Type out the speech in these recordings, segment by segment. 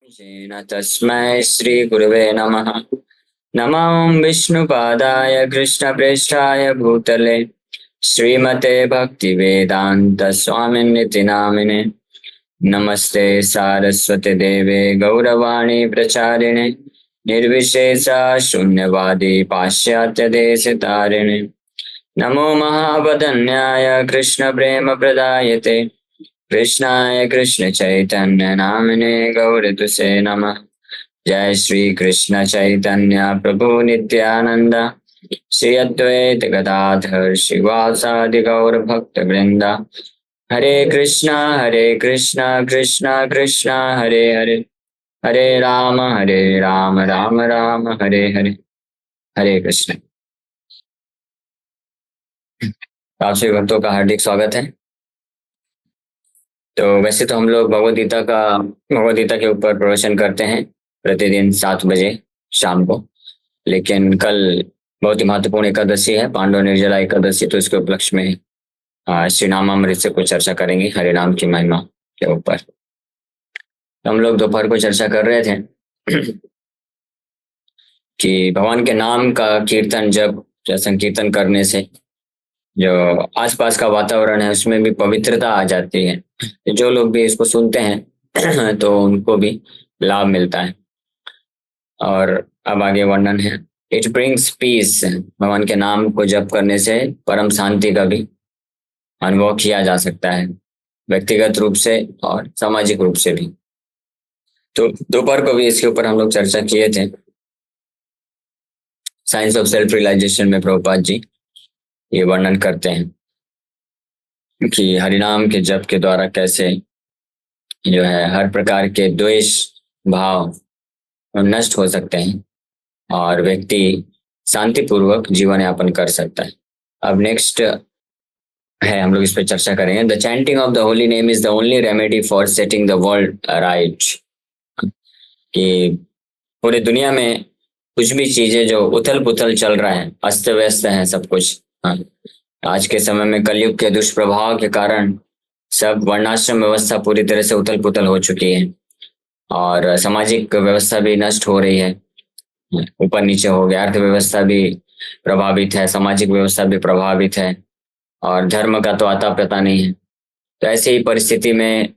येन तस्मै श्रीगुरुवे नमः। नमो विष्णुपादाय कृष्णप्रेष्ठाय भूतले श्रीमते भक्तिवेदान्त स्वामिनिति नामिने। नमस्ते सारस्वती देवे गौरवाणी प्रचारिणे निर्विशेषा शून्यवादी पाश्चात्य देश तारिणे। नमो महावदन्याय कृष्ण प्रेम प्रदायते कृष्णाय कृष्ण चैतन्य नामिने गौरतुसे नमः। जय श्री कृष्ण चैतन्य प्रभु नित्यानंद श्री अद्वैत गदाधर श्रीवासादि गौर भक्त वृंदा। हरे कृष्णा कृष्णा कृष्णा हरे हरे, हरे राम राम राम हरे हरे। हरे कृष्ण। आप सभी भक्तों का हार्दिक स्वागत है। तो वैसे तो हम लोग भगवद गीता के ऊपर प्रवचन करते हैं प्रतिदिन 7 बजे शाम को, लेकिन कल बहुत ही महत्वपूर्ण एकादशी है, पांडव निर्जला एकादशी। तो इसके उपलक्ष्य में श्री नामामृत से कुछ चर्चा करेंगे हरे नाम की महिमा के ऊपर। तो हम लोग दोपहर को चर्चा कर रहे थे कि भगवान के नाम का कीर्तन जब संकीर्तन करने से जो आसपास का वातावरण है उसमें भी पवित्रता आ जाती है। जो लोग भी इसको सुनते हैं तो उनको भी लाभ मिलता है। और अब आगे वर्णन है। It brings peace. भगवान के नाम को जप करने से परम शांति का भी अनुभव किया जा सकता है, व्यक्तिगत रूप से और सामाजिक रूप से भी। तो दोपहर को भी इसके ऊपर हम लोग चर्चा किए थे। साइंस ऑफ सेल्फ रियलाइजेशन में प्रभुपाद जी ये वर्णन करते हैं कि हरिनाम के जप के द्वारा कैसे जो है हर प्रकार के द्वेष भाव नष्ट हो सकते हैं और व्यक्ति शांतिपूर्वक जीवन यापन कर सकता है। अब नेक्स्ट है, हम लोग इस पर चर्चा करेंगे। The chanting of the holy name is the only remedy for setting the world right. कि पूरी दुनिया में कुछ भी चीजें जो उथल पुथल चल रहा है, अस्त व्यस्त है सब कुछ। हाँ, आज के समय में कलयुग के दुष्प्रभाव के कारण सब वर्णाश्रम व्यवस्था पूरी तरह से उथल पुथल हो चुकी है और सामाजिक व्यवस्था भी नष्ट हो रही है, ऊपर नीचे हो गया। अर्थव्यवस्था भी प्रभावित है, सामाजिक व्यवस्था भी प्रभावित है और धर्म का तो आता पता नहीं है। तो ऐसी ही परिस्थिति में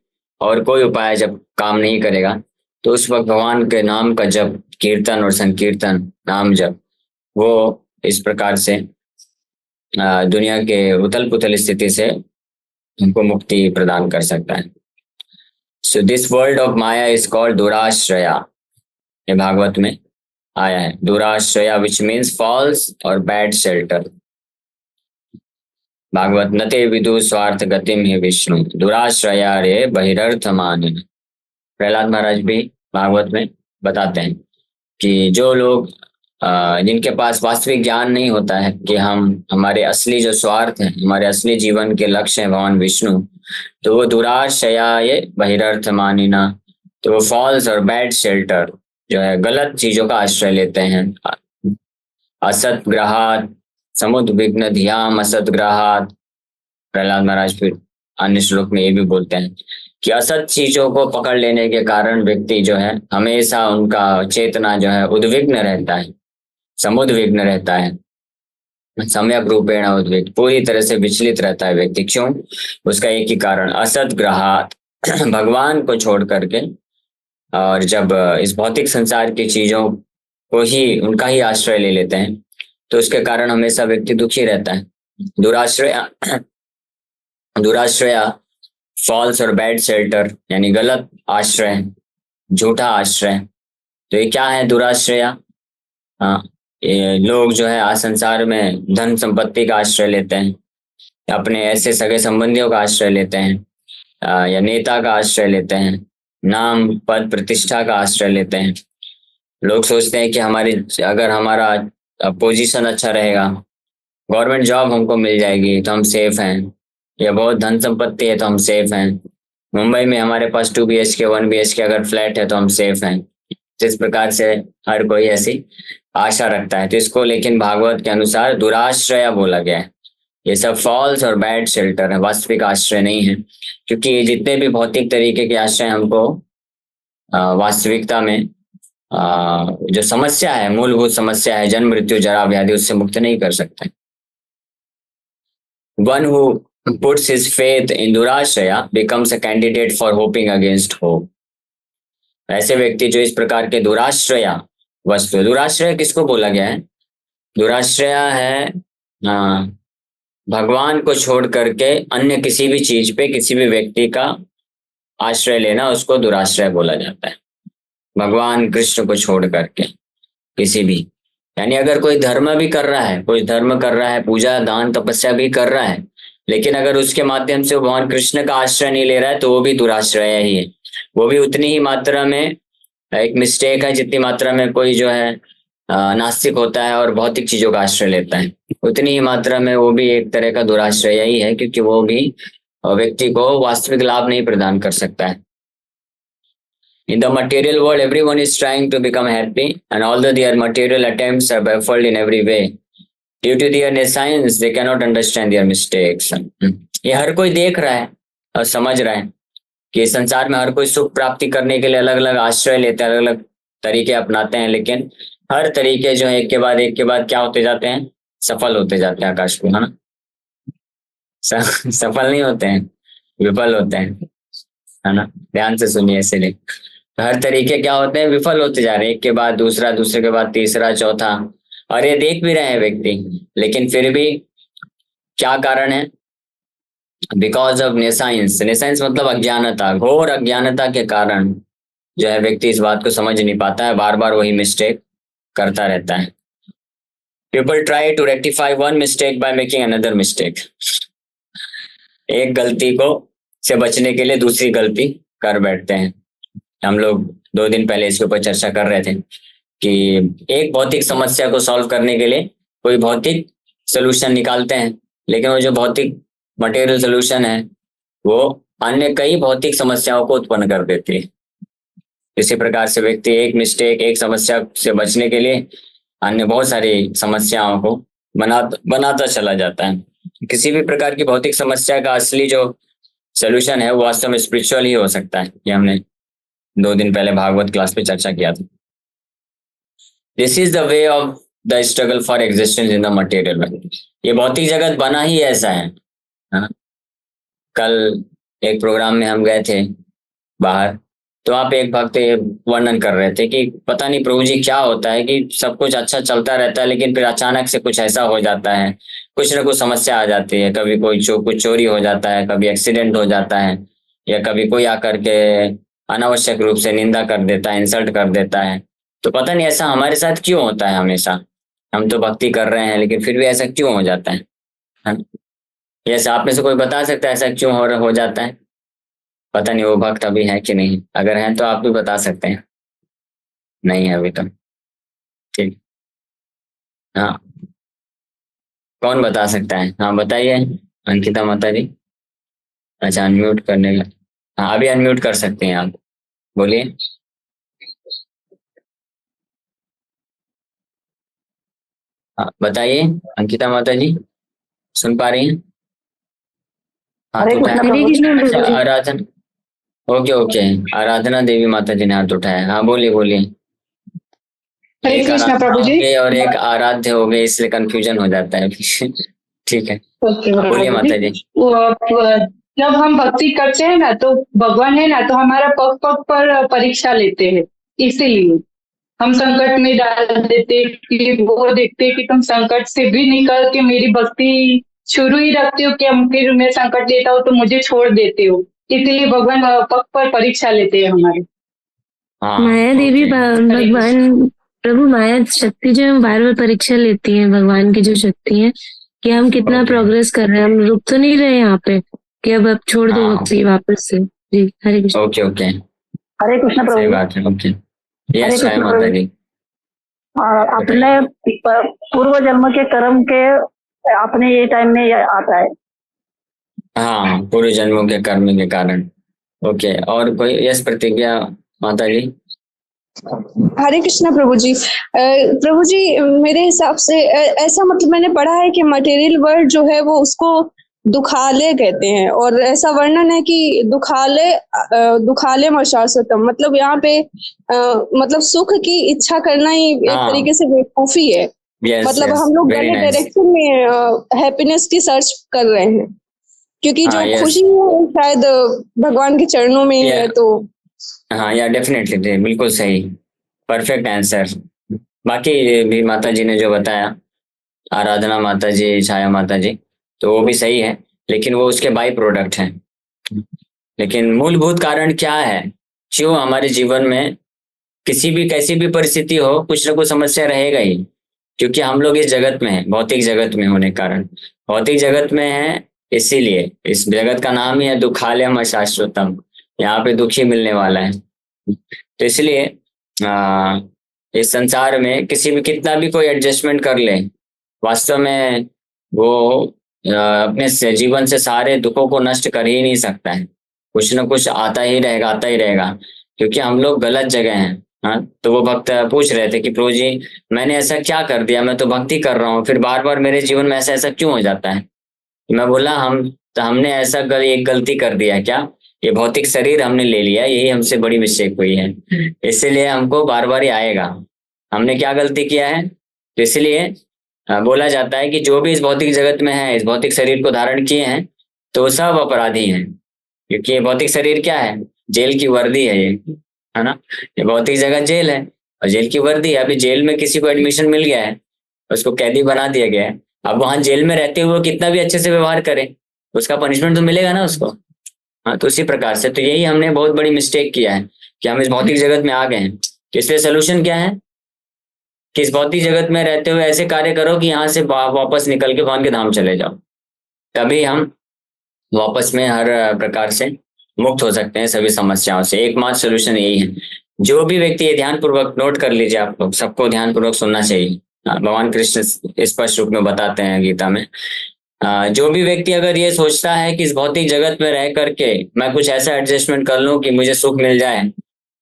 और कोई उपाय जब काम नहीं करेगा तो उस वक्त भगवान के नाम का जप, कीर्तन और संकीर्तन, नाम जप, वो इस प्रकार से दुनिया के उथल पुथल स्थिति से हमको मुक्ति प्रदान कर सकता है। So this world of maya is called दुराश्रया। ये भागवत में आया है, दुराश्रया विच मीन्स फॉल्स और बैड शेल्टर। भागवत नते विदु स्वार्थ गतिम ही विष्णु दुराश्रया रे बहिरर्थ मान। प्रहलाद महाराज भी भागवत में बताते हैं कि जो लोग जिनके पास वास्तविक ज्ञान नहीं होता है कि हमारे असली जो स्वार्थ है, हमारे असली जीवन के लक्ष्य है भगवान विष्णु, तो वो दुराशया ये बहिरर्थ मानिना, तो वो फॉल्स और बैड शेल्टर जो है गलत चीजों का आश्रय लेते हैं। असत ग्रहात समुद्विग्न धियाम असत ग्रहात। प्रहलाद महाराज फिर अन्य श्लोक में ये भी बोलते हैं कि असत चीजों को पकड़ लेने के कारण व्यक्ति जो है हमेशा उनका चेतना जो है उद्विग्न रहता है, समुद्विग्न रहता है, सम्यक रूपेण उद्विग्न, पूरी तरह से विचलित रहता है व्यक्ति। क्यों? उसका एक ही कारण, असत ग्रहात भगवान को छोड़ करके और जब इस भौतिक संसार की चीजों को ही उनका ही आश्रय ले लेते हैं तो उसके कारण हमेशा व्यक्ति दुखी रहता है। दुराश्रया फॉल्स और बैड शेल्टर यानी गलत आश्रय, झूठा आश्रय। तो ये क्या है दुराश्रया? हाँ, ये लोग जो है आज संसार में धन संपत्ति का आश्रय लेते हैं, अपने ऐसे सगे संबंधियों का आश्रय लेते हैं या नेता का आश्रय लेते हैं, नाम पद प्रतिष्ठा का आश्रय लेते हैं। लोग सोचते हैं कि अगर हमारा पोजीशन अच्छा रहेगा, गवर्नमेंट जॉब हमको मिल जाएगी तो हम सेफ हैं, या बहुत धन संपत्ति है तो हम सेफ हैं, मुंबई में हमारे पास 2 BHK 1 BHK अगर फ्लैट है तो हम सेफ हैं। जिस प्रकार से हर कोई ऐसी आशा रखता है, तो इसको लेकिन भागवत के अनुसार दुराश्रया बोला गया है। ये सब फॉल्स और बैड शेल्टर है, वास्तविक आश्रय नहीं है। क्योंकि ये जितने भी भौतिक तरीके के आश्रय हमको वास्तविकता में जो समस्या है, मूलभूत समस्या है, जन्म मृत्यु जरा व्याधि, उससे मुक्त नहीं कर सकते। One who puts his faith in Durashraya becomes a candidate for hoping against hope. ऐसे व्यक्ति जो इस प्रकार के दुराश्रया वस्तु, दुराश्रय किसको बोला गया है? दुराश्रया है भगवान को छोड़ करके अन्य किसी भी चीज पे, किसी भी व्यक्ति का आश्रय लेना, उसको दुराश्रय बोला जाता है। भगवान कृष्ण को छोड़ करके किसी भी, यानी अगर कोई धर्म भी कर रहा है, कोई धर्म कर रहा है, पूजा दान तपस्या भी कर रहा है, लेकिन अगर उसके माध्यम से भगवान कृष्ण का आश्रय नहीं ले रहा है तो वो भी दुराश्रय ही है। वो भी उतनी ही मात्रा में एक मिस्टेक है जितनी मात्रा में कोई जो है नास्तिक होता है और भौतिक चीजों का आश्रय लेता है, उतनी ही मात्रा में वो भी एक तरह का दुराश्रय ही है, क्योंकि वो भी व्यक्ति को वास्तविक लाभ नहीं प्रदान कर सकता है। In the material world, everyone is trying to become happy, and although their material attempts are baffled in every way, due to their nescience, they cannot understand their mistakes. ये हर कोई देख रहा है और समझ रहा है कि संसार में हर कोई सुख प्राप्ति करने के लिए अलग अलग आश्रय लेते हैं, अलग अलग तरीके अपनाते हैं, लेकिन हर तरीके जो है एक के बाद क्या होते जाते हैं? सफल होते जाते हैं। आकाश को, है ना? सफल नहीं होते हैं, विफल होते हैं, है ना? ध्यान से सुनिए इसलिए। हर तरीके क्या होते हैं? विफल होते जा रहे हैं, एक के बाद दूसरा, दूसरे के बाद तीसरा, चौथा, और ये देख भी रहे हैं व्यक्ति, लेकिन फिर भी क्या कारण है? Because of नेसाइंस। नेसाइंस मतलब अज्ञानता, घोर अज्ञानता के कारण जो है व्यक्ति इस बात को समझ नहीं पाता है, बार बार वही मिस्टेक करता रहता है। People try to rectify one mistake by making another mistake. एक गलती को से बचने के लिए दूसरी गलती कर बैठते हैं। हम लोग 2 दिन पहले इसके ऊपर चर्चा कर रहे थे कि एक भौतिक समस्या को सॉल्व करने के लिए कोई भौतिक सोल्यूशन निकालते हैं, लेकिन वो जो भौतिक मटेरियल सोल्यूशन है वो अन्य कई भौतिक समस्याओं को उत्पन्न कर देती है। इसी प्रकार से व्यक्ति एक मिस्टेक, एक समस्या से बचने के लिए अन्य बहुत सारी समस्याओं को बनाता चला जाता है। किसी भी प्रकार की भौतिक समस्या का असली जो सोल्यूशन है वो वास्तव में स्पिरिचुअल ही हो सकता है। ये हमने 2 दिन पहले भागवत क्लास पे चर्चा किया था। This is the way of the struggle for existence in the material world. ये भौतिक जगत बना ही ऐसा है ना? कल एक प्रोग्राम में हम गए थे बाहर, तो आप एक भक्त वर्णन कर रहे थे कि पता नहीं प्रभु जी क्या होता है कि सब कुछ अच्छा चलता रहता है, लेकिन फिर अचानक से कुछ ऐसा हो जाता है, कुछ ना कुछ समस्या आ जाती है। कभी कोई कुछ चोरी हो जाता है, कभी एक्सीडेंट हो जाता है, या कभी कोई आकर के अनावश्यक रूप से निंदा कर देता है, इंसल्ट कर देता है। तो पता नहीं ऐसा हमारे साथ क्यों होता है हमेशा। हम तो भक्ति कर रहे हैं लेकिन फिर भी ऐसा क्यों हो जाता है? ऐसा आप में से कोई बता सकता है ऐसा क्यों हो जाता है? पता नहीं वो भक्त अभी है कि नहीं, अगर है तो आप भी बता सकते हैं। नहीं है अभी तो, ठीक। हाँ, कौन बता सकता है? हाँ बताइए, अंकिता माता जी। अच्छा, अनम्यूट करने का, हाँ अभी अनम्यूट कर सकते हैं आप, बोलिए। हाँ बताइए अंकिता माता जी, सुन पा रही हैं? हाथ उठाया। अच्छा, आराधना, ओके, आराधना देवी माता जी ने हाथ उठाया। हाँ बोलिए बोलिए। हरे कृष्णा प्रभु जी। और एक आराध्य हो गए, इसलिए कंफ्यूजन हो जाता है। ठीक है, बोलिए माता जी। जब हम भक्ति करते हैं ना तो भगवान है ना तो हमारा पग पग पर परीक्षा लेते हैं, इसीलिए हम संकट में डाल देते कि वो देखते कि तुम संकट से भी निकल के मेरी भक्ति शुरू ही रखते हो कि हम फिर मैं संकट लेता हूँ तो मुझे छोड़ देते हो, इसीलिए भगवान पग पर परीक्षा लेते हैं हमारे। माया देवी भगवान प्रभु, माया शक्ति जो है बार बार परीक्षा लेती है भगवान की जो शक्ति है कि हम कितना प्रोग्रेस कर रहे हैं, हम रुक तो नहीं रहे यहाँ पे कि अब छोड़ दो भक्ति वापस से। जी हरे कृष्ण। ओके हरे कृष्ण प्रभु। सही बात है। ओके, यस माता जी। अपने पूर्व जन्म के कर्म के अपने ये टाइम में आता है। हाँ, पूर्व जन्मों के कर्म के कारण। ओके, और कोई? यस प्रतिज्ञा माता जी। हरे कृष्णा प्रभु जी। प्रभु जी मेरे हिसाब से ऐसा मतलब मैंने पढ़ा है कि मटेरियल वर्ल्ड जो है वो उसको दुखालय कहते हैं, और ऐसा वर्णन है कि दुखालय शाश्वतम, मतलब यहाँ पे मतलब सुख की इच्छा करना ही एक हाँ तरीके से बेवकूफी है। यस मतलब यस हम लोग वेरी गलत नाइस। डायरेक्शन में हैप्पीनेस की सर्च कर रहे हैं, क्योंकि हाँ जो यस खुशी है वो शायद भगवान के चरणों में ही है। तो हाँ या डेफिनेटली बिल्कुल सही, परफेक्ट आंसर। बाकी भी माता जी ने जो बताया, आराधना माता जी, छाया माता जी, तो वो भी सही है, लेकिन वो उसके बाई प्रोडक्ट हैं। लेकिन मूलभूत कारण क्या है, क्यों हमारे जीवन में किसी भी कैसी भी परिस्थिति हो कुछ ना कुछ समस्या रहेगा ही, क्योंकि हम लोग इस जगत में हैं, भौतिक जगत में होने के कारण, भौतिक जगत में है, इसीलिए इस जगत का नाम ही है दुखालयम अशाश्वतम, यहाँ पे दुख ही मिलने वाला है। तो इसलिए आ, इस संसार में किसी भी कितना भी कोई एडजस्टमेंट कर ले, वास्तव में वो अपने जीवन से सारे दुखों को नष्ट कर ही नहीं सकता है, कुछ ना कुछ आता ही रहेगा, आता ही रहेगा, क्योंकि हम लोग गलत जगह हैं। हाँ, तो वो भक्त पूछ रहे थे कि प्रभु जी मैंने ऐसा क्या कर दिया, मैं तो भक्ति कर रहा हूँ, फिर बार बार मेरे जीवन में ऐसा ऐसा क्यों हो जाता है। तो मैं बोला हमने ऐसा एक गलती कर दिया है क्या, ये भौतिक शरीर हमने ले लिया, यही हमसे बड़ी मिस्टेक हुई है, इसीलिए हमको बार बार ही आएगा। हमने क्या गलती किया है, तो इसलिए बोला जाता है कि जो भी इस भौतिक जगत में है, इस भौतिक शरीर को धारण किए हैं, तो वो सब अपराधी हैं, क्योंकि ये भौतिक शरीर क्या है, जेल की वर्दी है ये, है ना। ये भौतिक जगह जेल है और जेल की वर्दी है। अभी जेल में किसी को एडमिशन मिल गया है, उसको कैदी बना दिया गया है, अब वहां जेल में रहते हुए कितना भी अच्छे से व्यवहार करे, उसका पनिशमेंट तो मिलेगा ना उसको। हाँ, तो उसी प्रकार से तो यही हमने बहुत बड़ी मिस्टेक किया है कि हम इस भौतिक जगत में आ गए हैं। तो इसलिए सोल्यूशन क्या है कि इस भौतिक जगत में रहते हुए ऐसे कार्य करो कि यहाँ से वापस निकल के भगवान के धाम चले जाओ, तभी हम वापस में हर प्रकार से मुक्त हो सकते हैं सभी समस्याओं से। एकमात्र सोल्यूशन यही है। जो भी व्यक्ति ये ध्यान पूर्वक नोट कर लीजिए, आप लोग सबको ध्यान पूर्वक सुनना चाहिए। भगवान कृष्ण स्पष्ट रूप में बताते हैं गीता में, जो भी व्यक्ति अगर ये सोचता है कि इस भौतिक जगत में रह करके मैं कुछ ऐसा एडजस्टमेंट कर लूं कि मुझे सुख मिल जाए,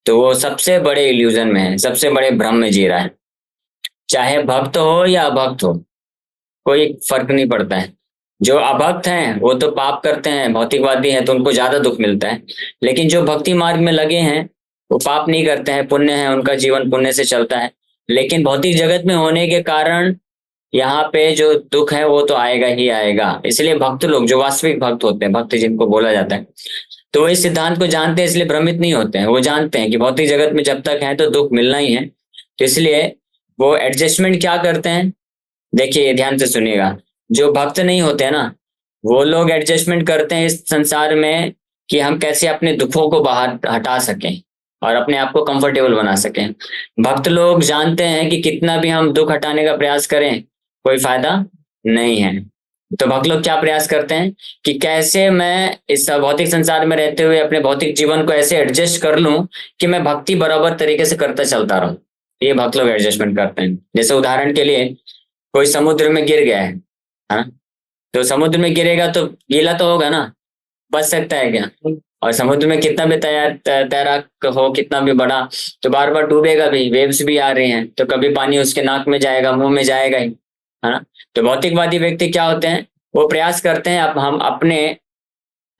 तो वो सबसे बड़े इल्यूजन में है, सबसे बड़े भ्रम में जी रहा है। चाहे भक्त हो या अभक्त हो, कोई फर्क नहीं पड़ता है। जो अभक्त हैं वो तो पाप करते हैं, भौतिकवादी हैं, तो उनको ज्यादा दुख मिलता है। लेकिन जो भक्ति मार्ग में लगे हैं वो पाप नहीं करते हैं, पुण्य है, उनका जीवन पुण्य से चलता है। लेकिन भौतिक जगत में होने के कारण यहाँ पे जो दुख है वो तो आएगा ही आएगा। इसलिए भक्त लोग, जो वास्तविक भक्त होते हैं, भक्त जिनको बोला जाता है, तो वो इस सिद्धांत को जानते हैं, इसलिए भ्रमित नहीं होते हैं। वो जानते हैं कि भौतिक जगत में जब तक है तो दुख मिलना ही है, तो इसलिए वो एडजस्टमेंट क्या करते हैं, देखिए ध्यान से सुनिएगा। जो भक्त नहीं होते हैं ना, वो लोग एडजस्टमेंट करते हैं इस संसार में कि हम कैसे अपने दुखों को बाहर हटा सकें और अपने आप को कंफर्टेबल बना सकें। भक्त लोग जानते हैं कि कितना भी हम दुख हटाने का प्रयास करें कोई फायदा नहीं है। तो भक्त लोग क्या प्रयास करते हैं कि कैसे मैं इस भौतिक संसार में रहते हुए अपने भौतिक जीवन को ऐसे एडजस्ट कर लूं कि मैं भक्ति बराबर तरीके से करता चलता रहूं। ये भक्त लोग एडजस्टमेंट करते हैं। जैसे उदाहरण के लिए कोई समुद्र में गिर गया है, हाँ, तो समुद्र में गिरेगा तो गीला तो होगा ना, बच सकता है क्या। और समुद्र में कितना भी तैराक हो, कितना भी बड़ा, तो बार बार डूबेगा भी, वेव्स भी आ रही हैं, तो कभी पानी उसके नाक में जाएगा, मुंह में जाएगा ही, है ना। तो भौतिकवादी व्यक्ति क्या होते हैं, वो प्रयास करते हैं, अब हम अपने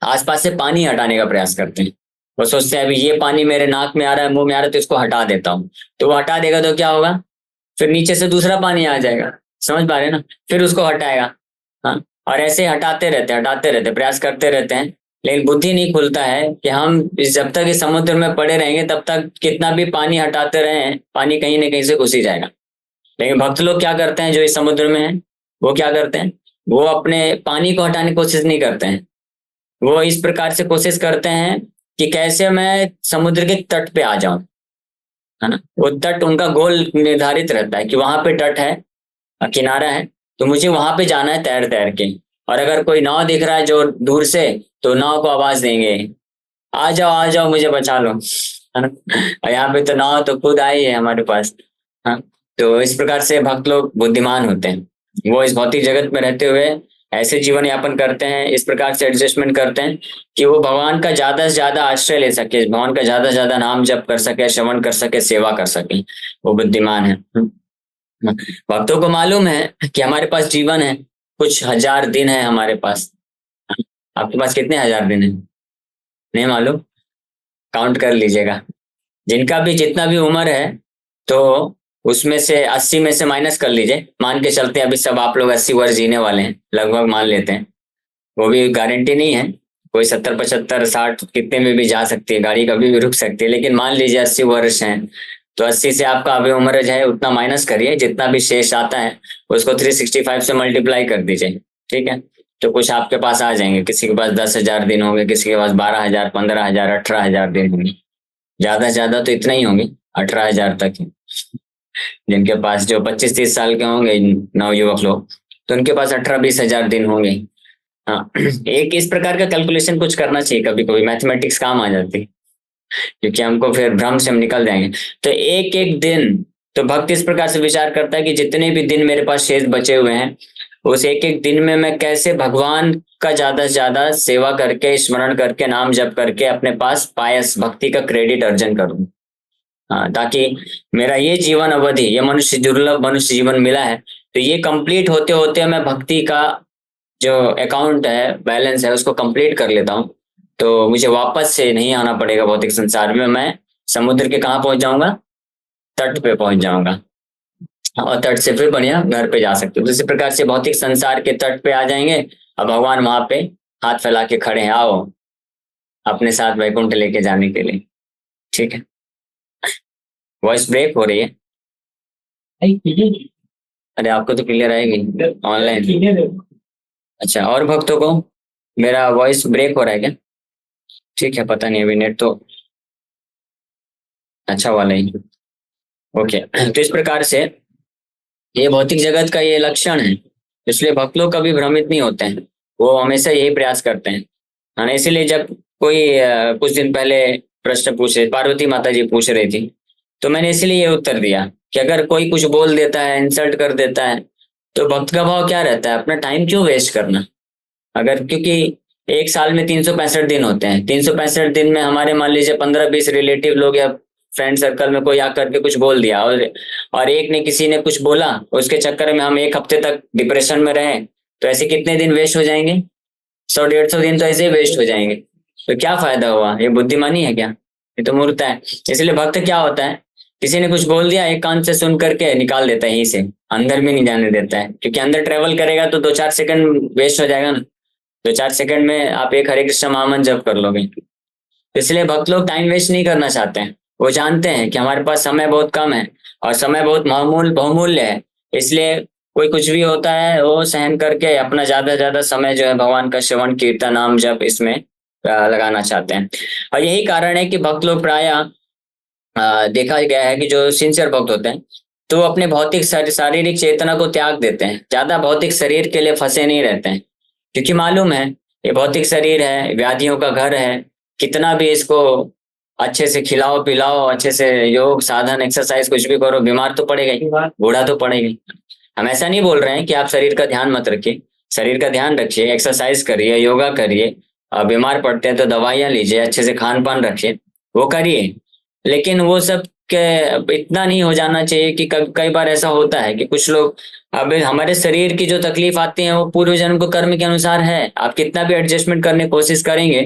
आसपास से पानी हटाने का प्रयास करते हैं। वो सोचते हैं अभी ये पानी मेरे नाक में आ रहा है, मुंह में आ रहा है, तो इसको हटा देता हूँ। तो वो हटा देगा तो क्या होगा, फिर नीचे से दूसरा पानी आ जाएगा, समझ पा रहे हैं ना, फिर उसको हटाएगा। हाँ, और ऐसे हटाते रहते प्रयास करते रहते हैं। लेकिन बुद्धि नहीं खुलता है कि हम जब तक इस समुद्र में पड़े रहेंगे तब तक कितना भी पानी हटाते रहें, पानी कहीं ना कहीं से घुस ही जाएगा। लेकिन भक्त लोग क्या करते हैं, जो इस समुद्र में है, वो क्या करते हैं, वो अपने पानी को हटाने की कोशिश नहीं करते हैं। वो इस प्रकार से कोशिश करते हैं कि कैसे मैं समुद्र के तट पे आ जाऊं, है ना। वो तट उनका गोल निर्धारित रहता है कि वहां पे तट है, किनारा है, तो मुझे वहां पे जाना है तैर तैर के। और अगर कोई नाव दिख रहा है जो दूर से, तो नाव को आवाज देंगे, आ जाओ मुझे बचा लो, है ना। और यहाँ पे तो नाव तो खुद आई है हमारे पास। हाँ, तो इस प्रकार से भक्त लोग बुद्धिमान होते हैं। वो इस भौतिक जगत में रहते हुए ऐसे जीवन यापन करते हैं, इस प्रकार से एडजस्टमेंट करते हैं कि वो भगवान का ज्यादा से ज्यादा आश्रय ले सके, भगवान का ज्यादा से ज्यादा नाम जप कर सके, श्रवण कर सके, सेवा कर सके। वो बुद्धिमान है। भक्तों को मालूम है कि हमारे पास जीवन है, कुछ हजार दिन है हमारे पास, आपके पास कितने हजार दिन है? नहीं मालूम? काउंट कर लीजिएगा। जिनका भी जितना भी उम्र है तो उसमें से 80 में से माइनस कर लीजिए। मान के चलते हैं अभी सब आप लोग 80 वर्ष जीने वाले हैं, लगभग मान लेते हैं। वो भी गारंटी नहीं है, कोई 70 75 60 कितने में भी जा सकती है, गाड़ी कभी भी रुक सकती है, लेकिन मान लीजिए 80 वर्ष हैं तो 80 से आपका अभी उम्र है उतना माइनस करिए, जितना भी शेष आता है उसको 365 से मल्टीप्लाई कर दीजिए। ठीक है, तो कुछ आपके पास आ जाएंगे। किसी के पास 10,000 दिन होंगे, किसी के पास 12,000 15,000 18,000 दिन होंगे। ज्यादा से ज्यादा तो इतना ही होंगे, 18,000 तक ही। जिनके पास जो 25-30 साल के होंगे नवयुवक लोग, तो उनके पास 18-20,000 दिन होंगे। हाँ, एक इस प्रकार का कैलकुलेशन कुछ करना चाहिए, कभी कभी मैथमेटिक्स काम आ जाती है, क्योंकि हमको फिर भ्रम से हम निकल जाएंगे। तो एक एक दिन, तो भक्त इस प्रकार से विचार करता है कि जितने भी दिन मेरे पास शेष बचे हुए हैं उस एक एक दिन में मैं कैसे भगवान का ज्यादा से ज्यादा सेवा करके, स्मरण करके, नाम जप करके अपने पास पायस भक्ति का क्रेडिट अर्जन करूं। हाँ, ताकि मेरा ये जीवन अवधि, ये मनुष्य दुर्लभ मनुष्य जीवन मिला है, तो ये कंप्लीट होते होते मैं भक्ति का जो अकाउंट है, बैलेंस है, उसको कंप्लीट कर लेता हूँ। तो मुझे वापस से नहीं आना पड़ेगा भौतिक संसार में। मैं समुद्र के कहाँ पहुंच जाऊंगा? तट पे पहुंच जाऊंगा, और तट से फिर बढ़िया घर पे जा सकते हो। तो इसी प्रकार से भौतिक संसार के तट पे आ जाएंगे, और भगवान वहां पे हाथ फैला के खड़े हैं, आओ अपने साथ वैकुंठ लेके जाने के लिए। ठीक है, वॉइस ब्रेक हो रही है? अरे आपको तो क्लियर आएगी ऑनलाइन। अच्छा, और भक्तों को मेरा वॉइस ब्रेक हो रहा है क्या? ठीक है, पता नहीं, अभी नेट तो अच्छा वाला ही। ओके, तो इस प्रकार से ये भौतिक जगत का ये लक्षण है, इसलिए भक्त लोग कभी भ्रमित नहीं होते हैं, वो हमेशा यही प्रयास करते हैं। है ना? इसीलिए जब कोई कुछ दिन पहले प्रश्न पूछे, पार्वती माता जी पूछ रही थी, तो मैंने इसलिए ये उत्तर दिया कि अगर कोई कुछ बोल देता है, इंसल्ट कर देता है, तो भक्त का भाव क्या रहता है? अपना टाइम क्यों वेस्ट करना? अगर, क्योंकि एक साल में 365 दिन होते हैं, 365 दिन में हमारे मान लीजिए 15-20 रिलेटिव लोग या फ्रेंड सर्कल में कोई आकर के कुछ बोल दिया, और एक ने किसी ने कुछ बोला, उसके चक्कर में हम एक हफ्ते तक डिप्रेशन में रहे, तो ऐसे कितने दिन वेस्ट हो जाएंगे? 100-150 दिन तो ऐसे ही वेस्ट हो जाएंगे। तो क्या फायदा हुआ? ये बुद्धिमानी है क्या? ये तो मूर्खता है। इसलिए भक्त क्या होता है, किसी ने कुछ बोल दिया, एक कान से सुन करके निकाल देता है, यहीं से, अंदर भी नहीं जाने देता है, क्योंकि अंदर ट्रेवल करेगा तो 2-4 सेकंड वेस्ट हो जाएगा ना। 2-4 सेकंड में आप एक हरे कृष्ण महामंत्र जप कर लोगे। इसलिए भक्त लोग टाइम वेस्ट नहीं करना चाहते हैं। वो जानते हैं कि हमारे पास समय बहुत कम है और समय बहुत बहुमूल्य है, इसलिए कोई कुछ भी होता है वो सहन करके अपना ज्यादा से ज्यादा समय जो है भगवान का श्रवण कीर्तन नाम जप इसमें लगाना चाहते हैं। और यही कारण है कि भक्त लोग प्रायः देखा गया है कि जो सिंसियर भक्त होते हैं तो अपने भौतिक शारीरिक चेतना को त्याग देते हैं, ज्यादा भौतिक शरीर के लिए फंसे नहीं रहते हैं, क्योंकि मालूम है ये भौतिक शरीर है, व्याधियों का घर है, कितना भी इसको अच्छे से खिलाओ पिलाओ, अच्छे से योग साधन एक्सरसाइज कुछ भी करो, बीमार तो पड़ेगा ही, बूढ़ा तो पड़ेगा ही। हम ऐसा नहीं बोल रहे हैं कि आप शरीर का ध्यान मत रखिए, शरीर का ध्यान रखिए, एक्सरसाइज करिए, योगा करिए, बीमार पड़ते हैं तो दवाइयां लीजिए, अच्छे से खान पान रखिए, वो करिए, लेकिन वो सब के इतना नहीं हो जाना चाहिए कि कई बार ऐसा होता है कि कुछ लोग, अब हमारे शरीर की जो तकलीफ आती है वो पूर्व जन्म को कर्म के अनुसार है। आप कितना भी एडजस्टमेंट करने की कोशिश करेंगे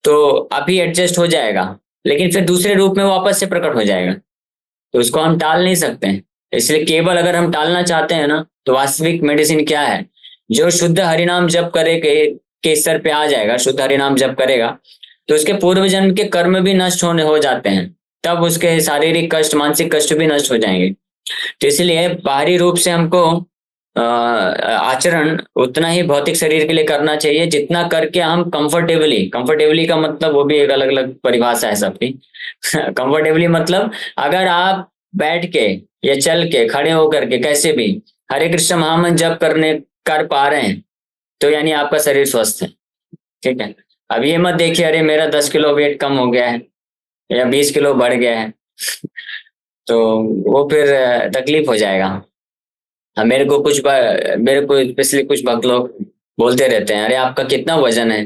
तो अभी एडजस्ट हो जाएगा, लेकिन फिर दूसरे रूप में वापस से प्रकट हो जाएगा, तो उसको हम टाल नहीं सकते हैं। इसलिए केवल अगर हम टालना चाहते हैं ना, तो वास्तविक मेडिसिन क्या है? जो शुद्ध हरिनाम जप करे के स्तर पे आ जाएगा, शुद्ध हरिनाम जप करेगा तो उसके पूर्व जन्म के कर्म भी नष्ट होने हो जाते हैं, तब उसके शारीरिक कष्ट मानसिक कष्ट भी नष्ट हो जाएंगे। तो इसलिए बाहरी रूप से हमको आचरण उतना ही भौतिक शरीर के लिए करना चाहिए जितना करके हम कंफर्टेबली का मतलब वो भी एक अलग अलग परिभाषा है सबकी। कंफर्टेबली मतलब अगर आप बैठ के या चल के खड़े होकर के कैसे भी हरे कृष्ण महामंत्र जप कर पा रहे हैं तो यानी आपका शरीर स्वस्थ है। ठीक है, अब ये मत देखिए अरे मेरा 10 किलो वेट कम हो गया है या 20 किलो बढ़ गया है, तो वो फिर तकलीफ हो जाएगा। मेरे को स्पेशली कुछ भक्त लोग बोलते रहते हैं अरे आपका कितना वजन है?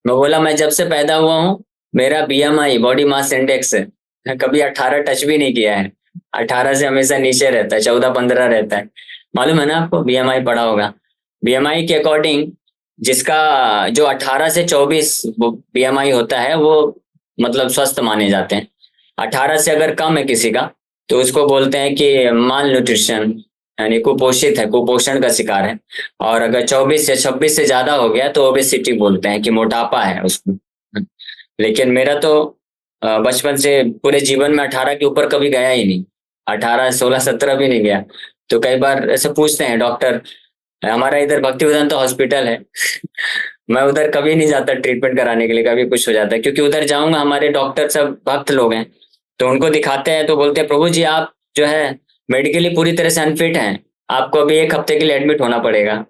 मैं बोला मैं जब से पैदा हुआ हूँ मेरा BMI बॉडी मास इंडेक्स कभी 18 टच भी नहीं किया है, 18 से हमेशा नीचे रहता है, 14-15 रहता है। मालूम है ना आपको? BMI पढ़ा होगा। BMI के अकॉर्डिंग जिसका जो 18 से 24 BMI होता है वो मतलब स्वस्थ माने जाते हैं। 18 से अगर कम है किसी का तो उसको बोलते हैं कि माल न्यूट्रिशन, यानी कुपोषित है, कुपोषण का शिकार है। और अगर 24 या 26 से ज्यादा हो गया तो ओबेसिटी बोलते हैं कि मोटापा है उसको। लेकिन मेरा तो बचपन से पूरे जीवन में 18 के ऊपर कभी गया ही नहीं, 18 16 17 भी नहीं गया। तो कई बार ऐसे पूछते हैं डॉक्टर, हमारा इधर भक्ति वेदांता हॉस्पिटल है मैं उधर कभी नहीं जाता ट्रीटमेंट कराने के लिए, कभी कुछ हो जाता है, क्योंकि उधर जाऊंगा हमारे डॉक्टर सब भक्त लोग हैं, तो उनको दिखाते हैं तो बोलते हैं प्रभु जी आप जो है मेडिकली पूरी तरह से अनफिट हैं, आपको अभी 1 हफ्ते के लिए एडमिट होना पड़ेगा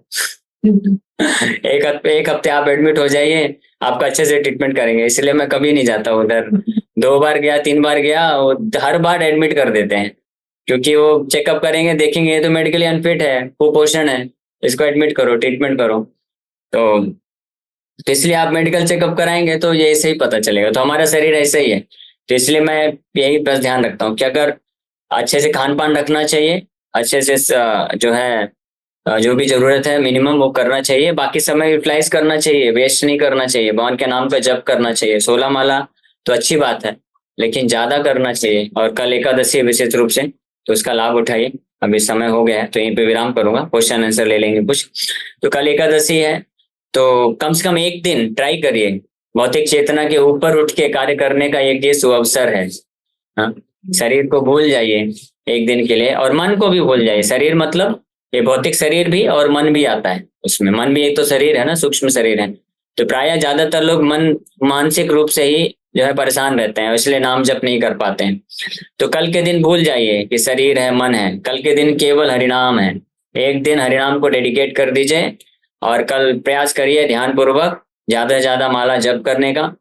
एक हफ्ते आप एडमिट हो जाइए, आपका अच्छे से ट्रीटमेंट करेंगे। इसलिए मैं कभी नहीं जाता उधर। 2 बार गया 3 बार गया, वो हर बार एडमिट कर देते हैं, क्योंकि वो चेकअप करेंगे देखेंगे ये तो मेडिकली अनफिट है, कुपोषण है, इसको एडमिट करो ट्रीटमेंट करो। तो इसलिए आप मेडिकल चेकअप कराएंगे तो ये ऐसे ही पता चलेगा। तो हमारा शरीर ऐसा ही है, तो इसलिए मैं यही बस ध्यान रखता हूँ कि अगर अच्छे से खान पान रखना चाहिए, अच्छे से जो है जो भी जरूरत है मिनिमम वो करना चाहिए, बाकी समय यूटिलाइज करना चाहिए, वेस्ट नहीं करना चाहिए, भगवान के नाम का जप करना चाहिए। 16 माला तो अच्छी बात है लेकिन ज्यादा करना चाहिए। और कल एकादशी है विशेष रूप से, तो उसका लाभ उठाइए। अभी समय हो गया है तो यहीं पे विराम करूंगा, क्वेश्चन आंसर ले लेंगे कुछ। तो कल एकादशी है तो कम से कम एक दिन ट्राई करिए, भौतिक चेतना के ऊपर उठ के कार्य करने का एक ये सुअवसर है। हाँ, शरीर को भूल जाइए एक दिन के लिए और मन को भी भूल जाइए। शरीर मतलब ये भौतिक शरीर भी और मन भी आता है उसमें, मन भी एक तो शरीर है ना, सूक्ष्म शरीर है। तो प्रायः ज्यादातर लोग मानसिक रूप से ही जो है परेशान रहते हैं, इसलिए नाम जप नहीं कर पाते हैं। तो कल के दिन भूल जाइए कि शरीर है मन है, कल के दिन केवल हरिनाम है। एक दिन हरिनाम को डेडिकेट कर दीजिए और कल प्रयास करिए ध्यान पूर्वक ज्यादा से ज्यादा माला जप करने का।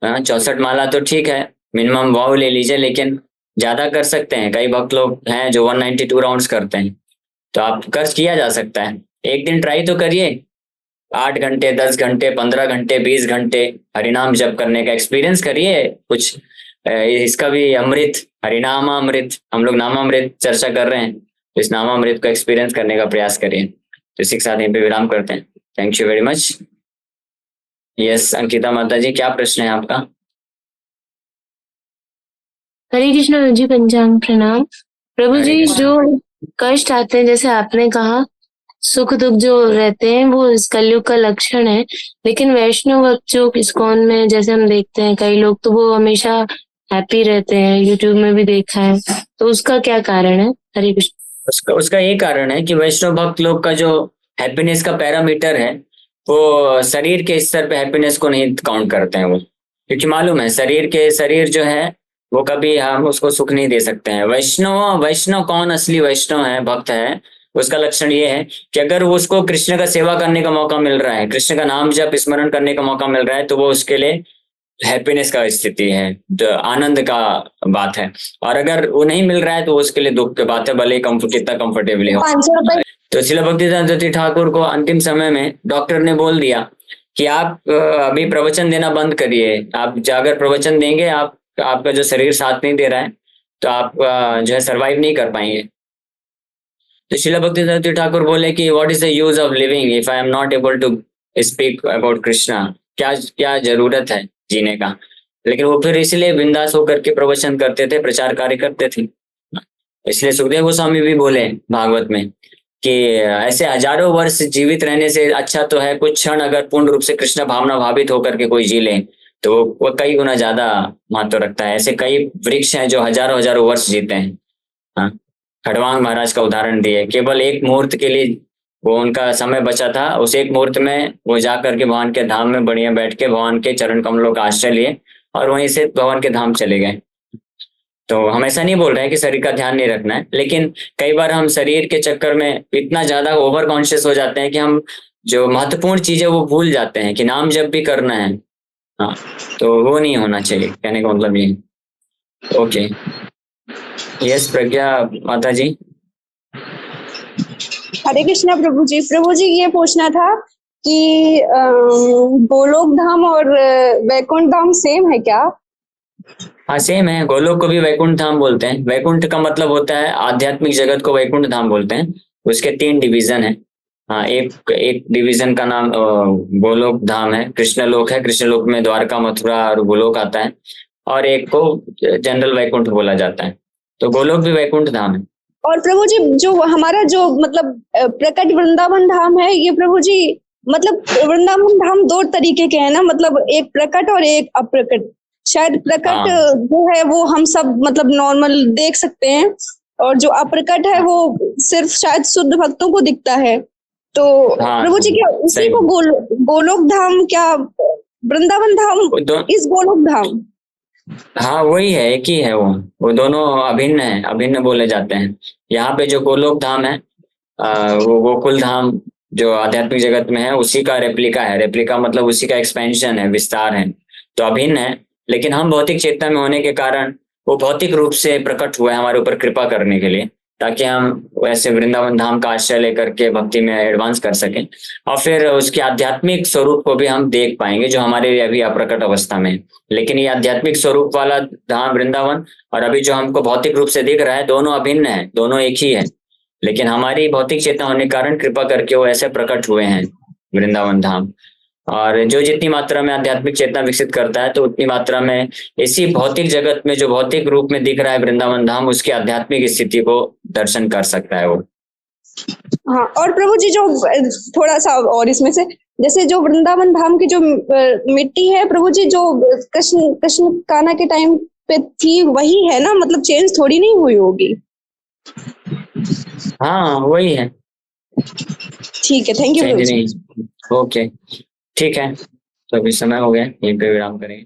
64 माला तो ठीक है, मिनिमम वाव ले लीजिए, लेकिन ज्यादा कर सकते हैं। कई भक्त लोग हैं जो 192 राउंड्स करते हैं, तो आप कर्ज किया जा सकता है। एक दिन ट्राई तो करिए, 8 घंटे 10 घंटे 15 घंटे 20 घंटे हरिनाम जप करने का एक्सपीरियंस करिए कुछ। इसका भी अमृत, हरिनामामृत, हम लोग नामामृत चर्चा कर रहे हैं, तो इस नामामृत को एक्सपीरियंस करने का प्रयास करिए। तो इसी के साथ यहीं पे विराम करते हैं। Thank you very much. Yes Ankita माता जी, क्या प्रश्न है आपका? हरे कृष्णा जी, पंचांग प्रणाम। प्रभु हरे जी, कृष्णा। जो कष्ट आते हैं जैसे आपने कहा सुख दुख जो रहते हैं वो इस कलयुग का लक्षण है, लेकिन वैष्णव भक्त जो इस्कॉन में जैसे हम देखते हैं कई लोग तो वो हमेशा हैप्पी रहते हैं, यूट्यूब में भी देखा है, तो उसका क्या कारण है? हरे कृष्ण। उसका ये कारण है कि वैष्णव भक्त लोग का जो हैप्पीनेस का पैरामीटर है वो शरीर के स्तर पे हैप्पीनेस को नहीं काउंट करते हैं वो, क्योंकि मालूम है शरीर जो है वो कभी हम उसको सुख नहीं दे सकते हैं। वैष्णव कौन असली वैष्णव है, भक्त है, उसका लक्षण ये है कि अगर वो उसको कृष्ण का सेवा करने का मौका मिल रहा है, कृष्ण का नाम जप स्मरण करने का मौका मिल रहा है, तो वो उसके लिए हैप्पीनेस का स्थिति है, तो आनंद का बात है। और अगर वो नहीं मिल रहा है तो उसके लिए दुख की बात है, भले कितना कंफर्टेबली हो। 500 रुपए। तो श्रील भक्तिवेदांत ठाकुर को अंतिम समय में डॉक्टर ने बोल दिया कि आप अभी प्रवचन देना बंद करिए, आप अगर प्रवचन देंगे आपका जो शरीर साथ नहीं दे रहा है तो आप जो है सरवाइव नहीं कर पाएंगे। तो श्रील भक्तिवेदांत ठाकुर बोले कि what is the use of living if I am not able to speak about Krishna, क्या जरूरत है जीने का। लेकिन वो फिर इसलिए बिंदास होकर के प्रवचन करते थे, प्रचार कार्य करते थे। इसलिए सुखदेव गोस्वामी भी बोले भागवत में कि ऐसे हजारों वर्ष जीवित रहने से अच्छा तो है कुछ क्षण अगर पूर्ण रूप से कृष्ण भावना भावित होकर के कोई जी ले तो वो कई गुना ज्यादा महत्व रखता है। ऐसे कई वृक्ष हैं जो हजारों हजारों वर्ष जीते हैं। हाँ, खड़वांग महाराज का उदाहरण दिए, केवल एक मुहूर्त के लिए वो उनका समय बचा था, उस एक मुहूर्त में वो जा करके भगवान के धाम में बढ़िया बैठ के भगवान के चरण कमलों का आश्रय लिए और वहीं से भगवान के धाम चले गए। तो हम ऐसा नहीं बोल रहे हैं कि शरीर का ध्यान नहीं रखना है, लेकिन कई बार हम शरीर के चक्कर में इतना ज्यादा ओवर कॉन्शियस हो जाते हैं कि हम जो महत्वपूर्ण चीजें वो भूल जाते हैं कि नाम जब भी करना है। हाँ, तो वो नहीं होना चाहिए, कहने का मतलब ये। ओके, यस प्रज्ञा माता जी। हरे कृष्णा प्रभु जी ये पूछना था कि गोलोक धाम और वैकुंठ धाम सेम है क्या? हाँ सेम है, गोलोक को भी वैकुंठ धाम बोलते हैं। वैकुंठ का मतलब होता है आध्यात्मिक जगत को वैकुंठ धाम बोलते हैं। उसके 3 डिवीजन है, हाँ, एक डिवीजन का नाम गोलोक धाम है, कृष्णलोक है। कृष्णलोक में द्वारका, मथुरा और गोलोक आता है, और एक को जनरल वैकुंठ बोला जाता है। तो गोलोक भी वैकुंठ धाम है। और प्रभु जी जो हमारा जो मतलब प्रकट वृंदावन धाम है, ये प्रभु जी मतलब वृंदावन धाम दो तरीके के हैं ना, मतलब एक प्रकट और एक अप्रकट। शायद प्रकट जो है वो हम सब मतलब नॉर्मल देख सकते हैं, और जो अप्रकट है वो सिर्फ शायद शुद्ध भक्तों को दिखता है। तो प्रभु जी क्या उसी को गोलोक धाम, क्या वृंदावन धाम इस गोलोक धाम? हाँ, वही है, एक ही है वो दोनों अभिन्न है, अभिन्न बोले जाते हैं। यहाँ पे जो गोलोक धाम है वो गोकुल धाम जो आध्यात्मिक जगत में है उसी का रेप्लिका है। रेप्लिका मतलब उसी का एक्सपेंशन है, विस्तार है, तो अभिन्न है। लेकिन हम भौतिक चेतना में होने के कारण वो भौतिक रूप से प्रकट हुआ है हमारे ऊपर कृपा करने के लिए, ताकि हम वैसे वृंदावन धाम का आश्रय लेकर के भक्ति में एडवांस कर सकें, और फिर उसके आध्यात्मिक स्वरूप को भी हम देख पाएंगे जो हमारे लिए अभी अप्रकट अवस्था में है। लेकिन ये आध्यात्मिक स्वरूप वाला धाम वृंदावन और अभी जो हमको भौतिक रूप से दिख रहा है, दोनों अभिन्न है, दोनों एक ही है। लेकिन हमारी भौतिक चेतना होने के कारण कृपा करके वो ऐसे प्रकट हुए हैं वृंदावन धाम। और जो जितनी मात्रा में आध्यात्मिक चेतना विकसित करता है, तो उतनी मात्रा में इसी भौतिक जगत में जो भौतिक रूप में दिख रहा है वृंदावन धाम, उसकी आध्यात्मिक स्थिति को दर्शन कर सकता है वो। हाँ, और प्रभु जी जो थोड़ा सा और इसमें से, जैसे जो वृंदावन धाम की जो मिट्टी है प्रभु जी, जो कृष्ण कान्हा के टाइम पे थी वही है ना, मतलब चेंज थोड़ी नहीं हुई होगी? हाँ, वही है। ठीक है, थैंक यू। ओके, ठीक है, तो अभी समय हो गया, यहीं पे विराम करेंगे।